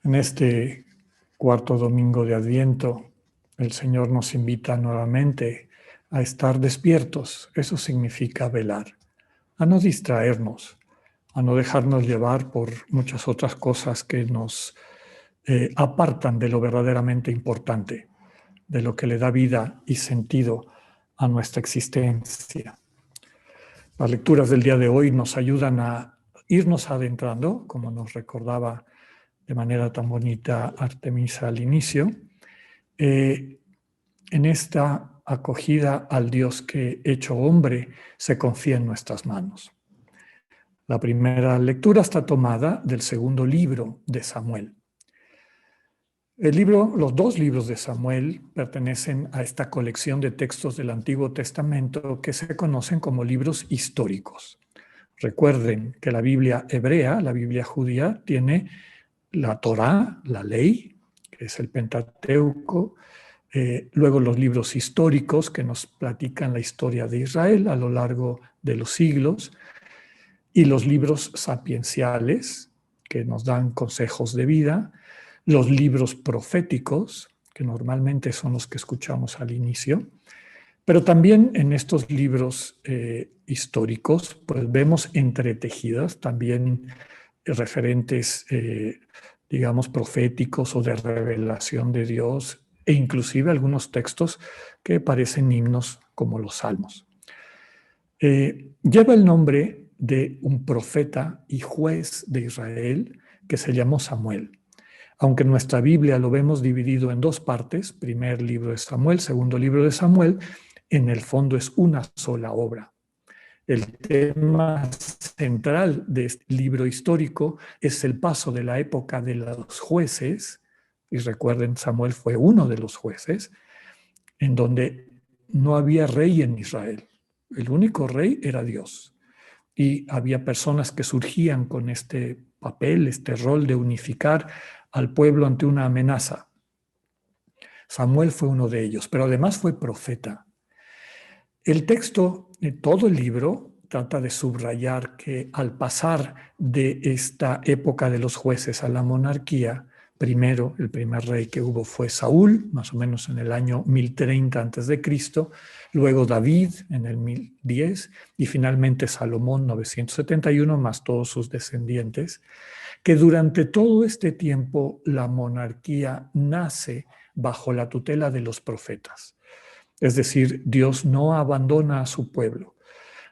En este cuarto domingo de Adviento, el Señor nos invita nuevamente a estar despiertos. Eso significa velar, a no distraernos, a no dejarnos llevar por muchas otras cosas que nos apartan de lo verdaderamente importante, de lo que le da vida y sentido a nuestra existencia. Las lecturas del día de hoy nos ayudan a irnos adentrando, como nos recordaba de manera tan bonita Artemisa al inicio, en esta acogida al Dios que, hecho hombre, se confía en nuestras manos. La primera lectura está tomada del segundo libro de Samuel. Los dos libros de Samuel pertenecen a esta colección de textos del Antiguo Testamento que se conocen como libros históricos. Recuerden que la Biblia hebrea, la Biblia judía, tiene la Torá, la ley, que es el Pentateuco, luego los libros históricos que nos platican la historia de Israel a lo largo de los siglos, y los libros sapienciales que nos dan consejos de vida, los libros proféticos, que normalmente son los que escuchamos al inicio, pero también en estos libros históricos pues vemos entretejidas también referentes, digamos, proféticos o de revelación de Dios, e inclusive algunos textos que parecen himnos como los salmos. Lleva el nombre de un profeta y juez de Israel que se llamó Samuel. Aunque en nuestra Biblia lo vemos dividido en dos partes, primer libro de Samuel, segundo libro de Samuel, en el fondo es una sola obra. El tema central de este libro histórico es el paso de la época de los jueces, y recuerden, Samuel fue uno de los jueces, en donde no había rey en Israel. El único rey era Dios. Y había personas que surgían con este papel, este rol de unificar al pueblo ante una amenaza. Samuel fue uno de ellos, pero además fue profeta. El texto, todo el libro, trata de subrayar que al pasar de esta época de los jueces a la monarquía, primero, el primer rey que hubo fue Saúl, más o menos en el año 1030 a.C., luego David en el 1010 y finalmente Salomón 971, más todos sus descendientes, que durante todo este tiempo la monarquía nace bajo la tutela de los profetas. Es decir, Dios no abandona a su pueblo.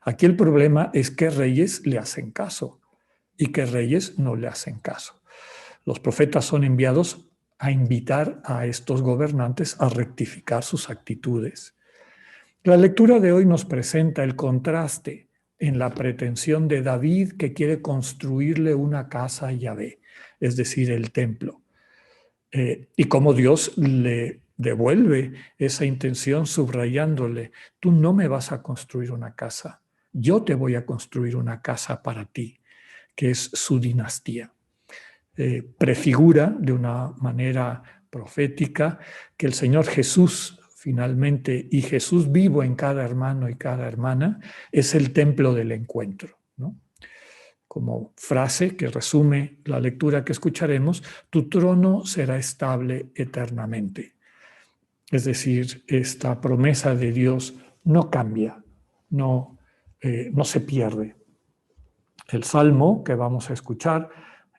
Aquí el problema es que reyes le hacen caso y que reyes no le hacen caso. Los profetas son enviados a invitar a estos gobernantes a rectificar sus actitudes. La lectura de hoy nos presenta el contraste en la pretensión de David que quiere construirle una casa a Yahvé, es decir, el templo. Y cómo Dios le devuelve esa intención subrayándole: tú no me vas a construir una casa, yo te voy a construir una casa para ti, que es su dinastía. Prefigura de una manera profética que el Señor Jesús finalmente, y Jesús vivo en cada hermano y cada hermana, es el templo del encuentro, ¿no? Como frase que resume la lectura que escucharemos: tu trono será estable eternamente. Es decir, esta promesa de Dios no cambia, no se pierde. El salmo que vamos a escuchar,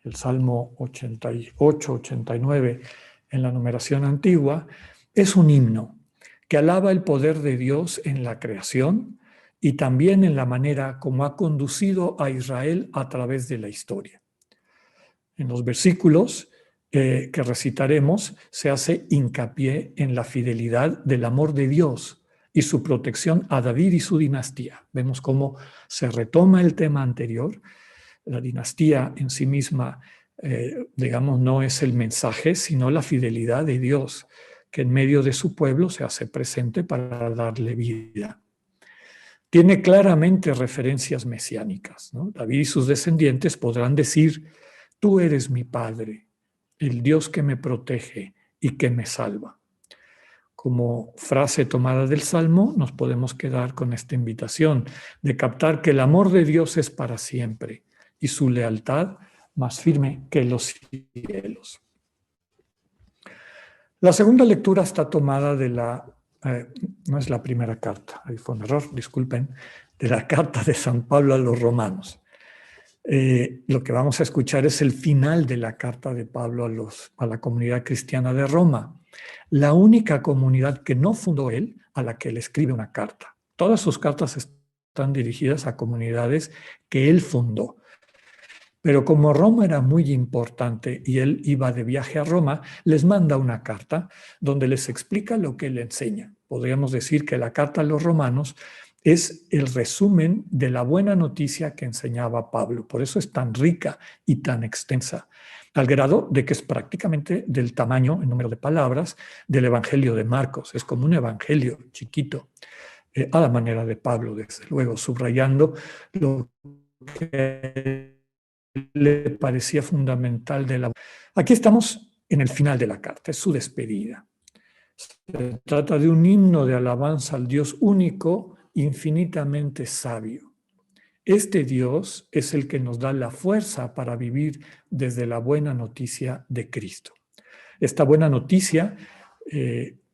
el Salmo 88, 89 en la numeración antigua, es un himno que alaba el poder de Dios en la creación y también en la manera como ha conducido a Israel a través de la historia. En los versículos que recitaremos se hace hincapié en la fidelidad del amor de Dios y su protección a David y su dinastía. Vemos cómo se retoma el tema anterior. La dinastía en sí misma, digamos, no es el mensaje, sino la fidelidad de Dios, que en medio de su pueblo se hace presente para darle vida. Tiene claramente referencias mesiánicas, ¿no? David y sus descendientes podrán decir: tú eres mi Padre, el Dios que me protege y que me salva. Como frase tomada del Salmo, nos podemos quedar con esta invitación de captar que el amor de Dios es para siempre y su lealtad más firme que los cielos. La segunda lectura está tomada de no es la primera carta, ahí fue un error, disculpen, de la carta de San Pablo a los romanos. Lo que vamos a escuchar es el final de la carta de Pablo a la comunidad cristiana de Roma, la única comunidad que no fundó él, a la que le escribe una carta. Todas sus cartas están dirigidas a comunidades que él fundó. Pero como Roma era muy importante y él iba de viaje a Roma, les manda una carta donde les explica lo que él enseña. Podríamos decir que la carta a los romanos es el resumen de la buena noticia que enseñaba Pablo. Por eso es tan rica y tan extensa, al grado de que es prácticamente del tamaño, en número de palabras, del Evangelio de Marcos. Es como un evangelio chiquito, a la manera de Pablo, desde luego, subrayando lo que le parecía fundamental de la... Aquí estamos en el final de la carta, es su despedida. Se trata de un himno de alabanza al Dios único, infinitamente sabio. Este Dios es el que nos da la fuerza para vivir desde la buena noticia de Cristo. Esta buena noticia,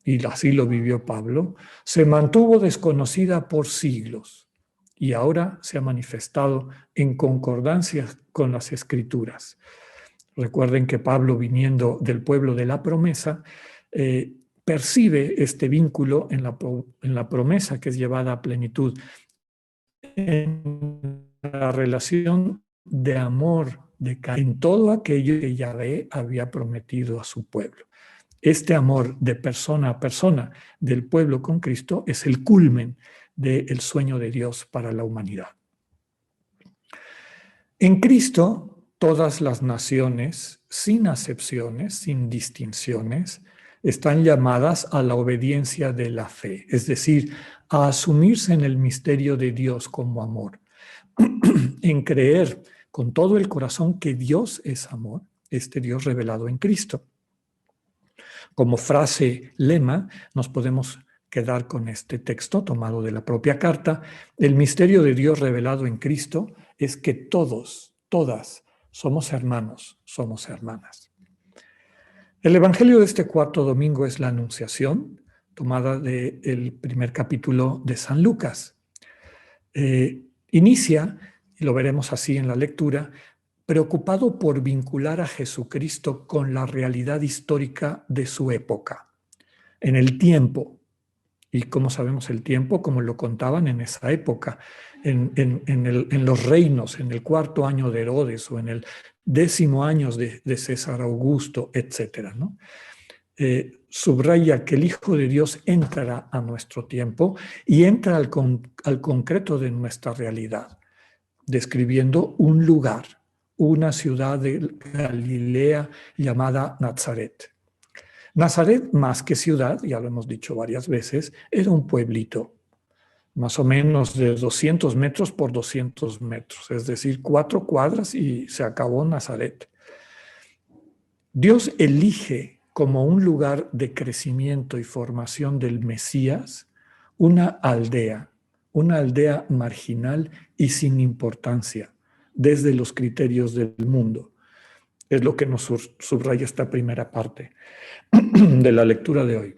y así lo vivió Pablo, se mantuvo desconocida por siglos y ahora se ha manifestado en concordancia con las Escrituras. Recuerden que Pablo, viniendo del pueblo de la promesa, percibe este vínculo en la promesa que es llevada a plenitud, en la relación de amor en todo aquello que Yahvé había prometido a su pueblo. Este amor de persona a persona del pueblo con Cristo es el culmen del sueño de Dios para la humanidad. En Cristo, todas las naciones, sin acepciones, sin distinciones, están llamadas a la obediencia de la fe, es decir, a asumirse en el misterio de Dios como amor, en creer con todo el corazón que Dios es amor, este Dios revelado en Cristo. Como frase lema, nos podemos quedar con este texto tomado de la propia carta. El misterio de Dios revelado en Cristo es que todos, todas, somos hermanos, somos hermanas. El evangelio de este cuarto domingo es la Anunciación, tomada del primer capítulo de San Lucas. Inicia, y lo veremos así en la lectura, preocupado por vincular a Jesucristo con la realidad histórica de su época, en el tiempo. ¿Y cómo sabemos el tiempo? Como lo contaban en esa época, en los reinos, en el cuarto año de Herodes o en el 10º año de César Augusto, etc., ¿no? Subraya que el Hijo de Dios entra a nuestro tiempo y entra al concreto de nuestra realidad, describiendo un lugar, una ciudad de Galilea llamada Nazaret. Nazaret, más que ciudad, ya lo hemos dicho varias veces, era un pueblito, más o menos de 200 metros por 200 metros, es decir, 4 cuadras y se acabó Nazaret. Dios elige como un lugar de crecimiento y formación del Mesías una aldea marginal y sin importancia desde los criterios del mundo. Es lo que nos subraya esta primera parte de la lectura de hoy.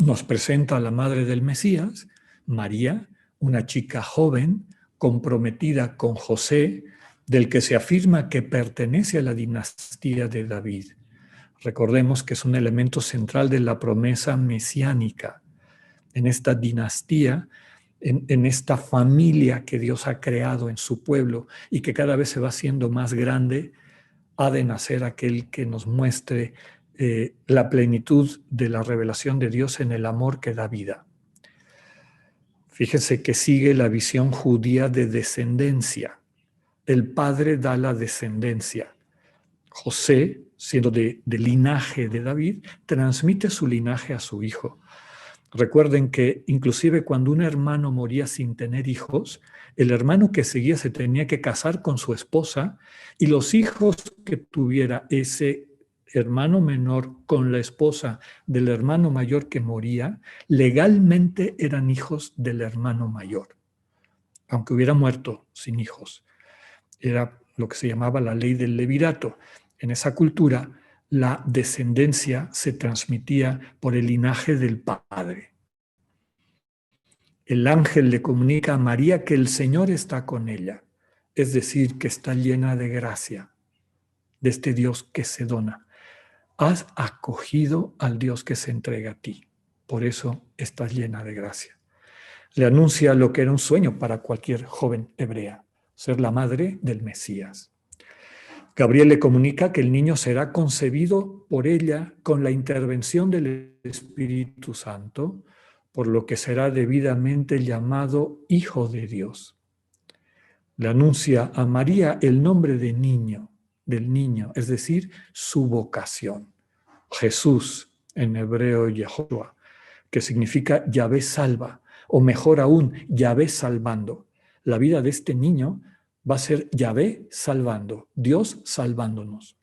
Nos presenta a la madre del Mesías, María, una chica joven, comprometida con José, del que se afirma que pertenece a la dinastía de David. Recordemos que es un elemento central de la promesa mesiánica. En esta dinastía, en esta familia que Dios ha creado en su pueblo y que cada vez se va haciendo más grande, ha de nacer aquel que nos muestre la plenitud de la revelación de Dios en el amor que da vida. Fíjense que sigue la visión judía de descendencia. El padre da la descendencia. José, siendo de linaje de David, transmite su linaje a su hijo. Recuerden que inclusive cuando un hermano moría sin tener hijos, el hermano que seguía se tenía que casar con su esposa y los hijos que tuviera ese hermano menor con la esposa del hermano mayor que moría, legalmente eran hijos del hermano mayor, aunque hubiera muerto sin hijos. Era lo que se llamaba la ley del levirato. En esa cultura, la descendencia se transmitía por el linaje del Padre. El ángel le comunica a María que el Señor está con ella, es decir, que está llena de gracia, de este Dios que se dona. Has acogido al Dios que se entrega a ti, por eso estás llena de gracia. Le anuncia lo que era un sueño para cualquier joven hebrea, ser la madre del Mesías. Gabriel le comunica que el niño será concebido por ella con la intervención del Espíritu Santo, por lo que será debidamente llamado Hijo de Dios. Le anuncia a María el nombre del niño, es decir, su vocación. Jesús, en hebreo Yehoshua, que significa Yahvé salva, o mejor aún, Yahvé salvando. La vida de este niño va a ser Yahvé salvando, Dios salvándonos.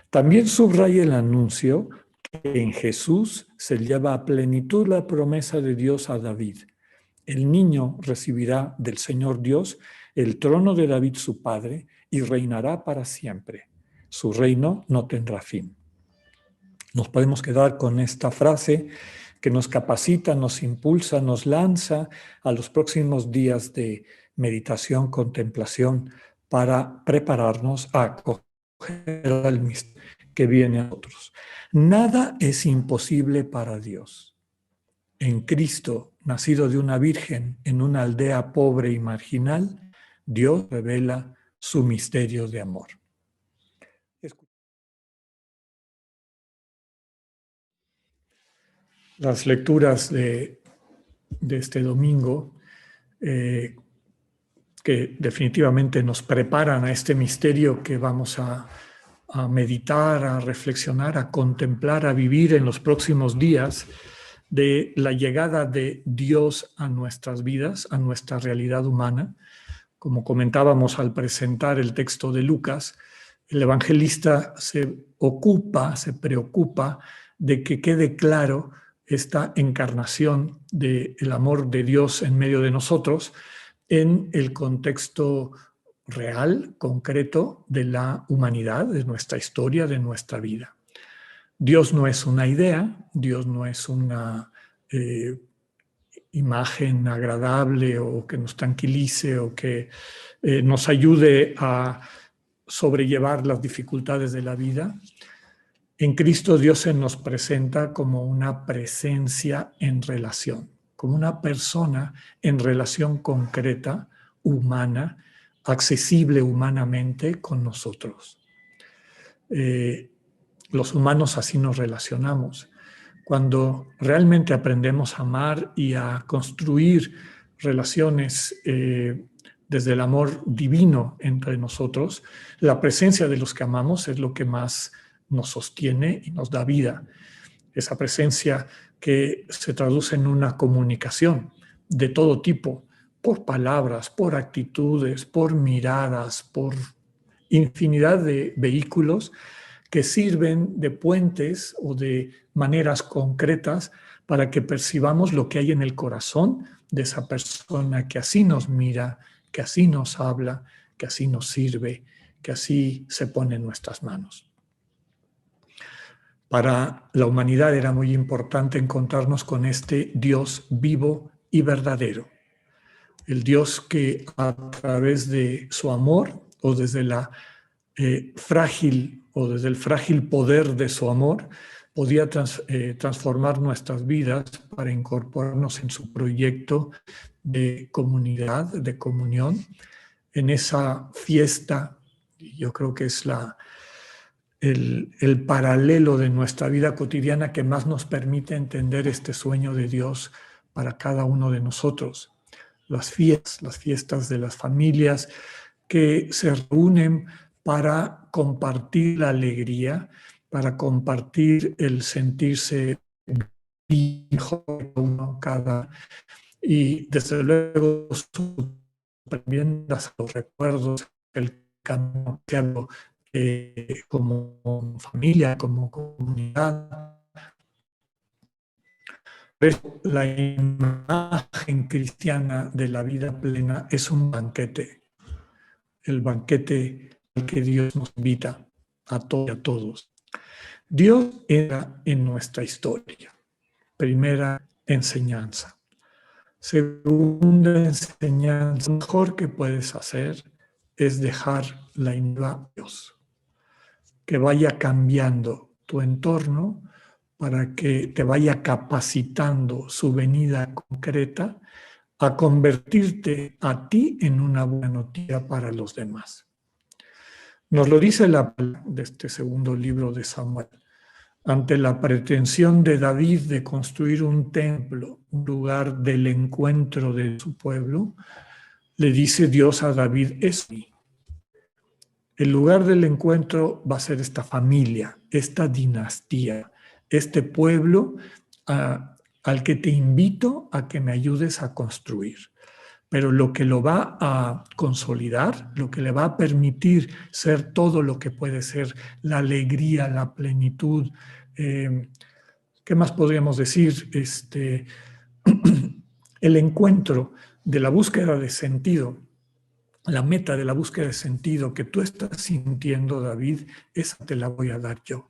También subraya el anuncio que en Jesús se lleva a plenitud la promesa de Dios a David. El niño recibirá del Señor Dios el trono de David su padre y reinará para siempre. Su reino no tendrá fin. Nos podemos quedar con esta frase que nos capacita, nos impulsa, nos lanza a los próximos días de meditación, contemplación, para prepararnos a acoger al misterio que viene a nosotros. Nada es imposible para Dios. En Cristo, nacido de una virgen en una aldea pobre y marginal, Dios revela su misterio de amor. Las lecturas de este domingo, que definitivamente nos preparan a este misterio que vamos a meditar, a reflexionar, a contemplar, a vivir en los próximos días, de la llegada de Dios a nuestras vidas, a nuestra realidad humana. Como comentábamos al presentar el texto de Lucas, el evangelista se preocupa de que quede claro esta encarnación del amor de Dios en medio de nosotros en el contexto real, concreto de la humanidad, de nuestra historia, de nuestra vida. Dios no es una idea, Dios no es una imagen agradable o que nos tranquilice o que nos ayude a sobrellevar las dificultades de la vida. En Cristo Dios se nos presenta como una presencia en relación, como una persona en relación concreta, humana, accesible humanamente con nosotros. Los humanos así nos relacionamos. Cuando realmente aprendemos a amar y a construir relaciones desde el amor divino entre nosotros, la presencia de los que amamos es lo que más nos sostiene y nos da vida. Esa presencia que se traduce en una comunicación de todo tipo, por palabras, por actitudes, por miradas, por infinidad de vehículos que sirven de puentes o de maneras concretas para que percibamos lo que hay en el corazón de esa persona que así nos mira, que así nos habla, que así nos sirve, que así se pone en nuestras manos. Para la humanidad era muy importante encontrarnos con este Dios vivo y verdadero. El Dios que a través de su amor o desde la desde el frágil poder de su amor, podía transformar nuestras vidas para incorporarnos en su proyecto de comunidad, de comunión, en esa fiesta. Yo creo que es el paralelo de nuestra vida cotidiana que más nos permite entender este sueño de Dios para cada uno de nosotros. Las fiestas de las familias que se reúnen para compartir la alegría, para compartir el sentirse hijo de uno cada, y desde luego también los recuerdos, el camino como familia, como comunidad. La imagen cristiana de la vida plena es un banquete, el banquete al que Dios nos invita a todos y a todos. Dios entra en nuestra historia. Primera enseñanza. Segunda enseñanza, lo mejor que puedes hacer es dejar la inmunidad a Dios, que vaya cambiando tu entorno para que te vaya capacitando su venida concreta a convertirte a ti en una buena noticia para los demás. Nos lo dice la palabra de este segundo libro de Samuel. Ante la pretensión de David de construir un templo, un lugar del encuentro de su pueblo, le dice Dios a David, es mí. El lugar del encuentro va a ser esta familia, esta dinastía, este pueblo al que te invito a que me ayudes a construir. Pero lo que lo va a consolidar, lo que le va a permitir ser todo lo que puede ser la alegría, la plenitud, ¿qué más podríamos decir? El encuentro de la búsqueda de sentido, la meta de la búsqueda de sentido que tú estás sintiendo, David, esa te la voy a dar yo.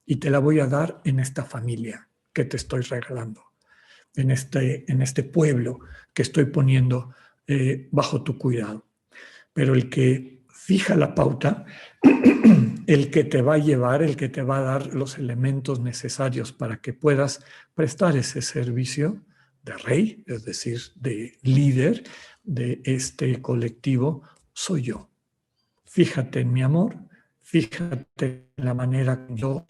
Y te la voy a dar en esta familia que te estoy regalando, en este pueblo que estoy poniendo bajo tu cuidado. Pero el que fija la pauta, el que te va a llevar, el que te va a dar los elementos necesarios para que puedas prestar ese servicio de rey, es decir, de líder de este colectivo, soy yo. Fíjate en mi amor, fíjate en la manera que yo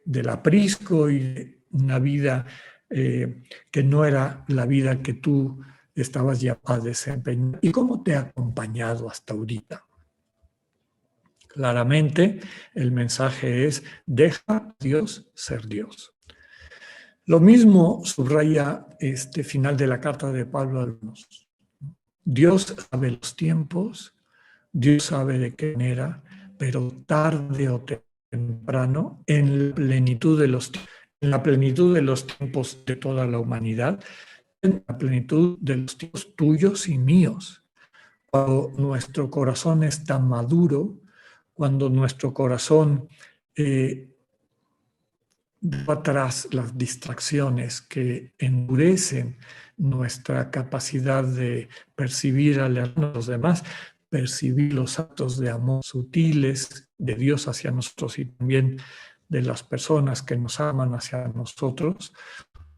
del aprisco y de una vida que no era la vida que tú estabas ya a desempeñar y cómo te ha acompañado hasta ahorita. Claramente el mensaje es, deja a Dios ser Dios. Lo mismo subraya este final de la carta de Pablo a los. Dios sabe los tiempos, Dios sabe de qué manera, pero tarde o temprano, en la plenitud de los tiempos de toda la humanidad, en la plenitud de los tiempos tuyos y míos, cuando nuestro corazón está maduro, cuando nuestro corazón deja atrás las distracciones que endurecen nuestra capacidad de percibir a los demás, percibir los actos de amor sutiles de Dios hacia nosotros y también de las personas que nos aman hacia nosotros,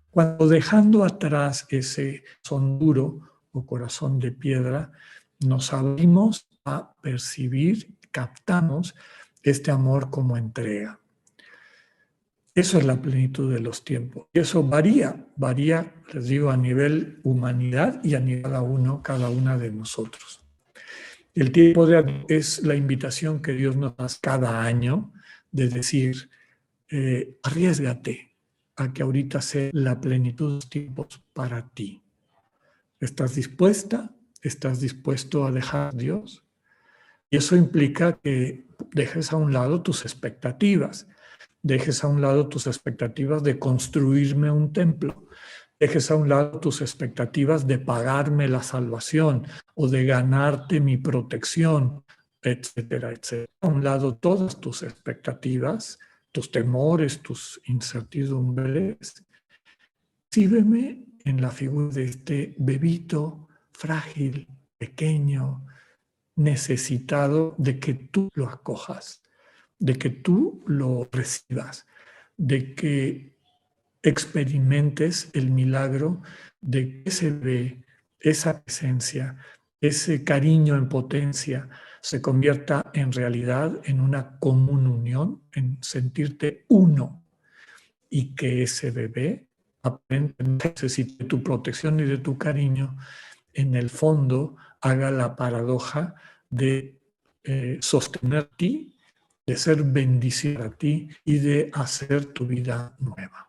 cuando dejando atrás ese corazón duro o corazón de piedra, nos abrimos a percibir, captamos este amor como entrega. Eso es la plenitud de los tiempos. Y eso varía, les digo, a nivel humanidad y a nivel cada una de nosotros. El tiempo de Adviento es la invitación que Dios nos da cada año de decir, arriésgate a que ahorita sea la plenitud de los tiempos para ti. ¿Estás dispuesta? ¿Estás dispuesto a dejar a Dios? Y eso implica que dejes a un lado tus expectativas. Dejes a un lado tus expectativas de construirme un templo. Dejes a un lado tus expectativas de pagarme la salvación o de ganarte mi protección, etcétera, etcétera. A un lado todas tus expectativas, tus temores, tus incertidumbres. Recíbeme en la figura de este bebito frágil, pequeño, necesitado de que tú lo acojas, de que tú lo recibas, de que experimentes el milagro de que ese bebé, esa presencia, ese cariño en potencia se convierta en realidad en una común unión, en sentirte uno y que ese bebé aparentemente necesite tu protección y de tu cariño, en el fondo haga la paradoja de sostener a ti, de ser bendición a ti y de hacer tu vida nueva.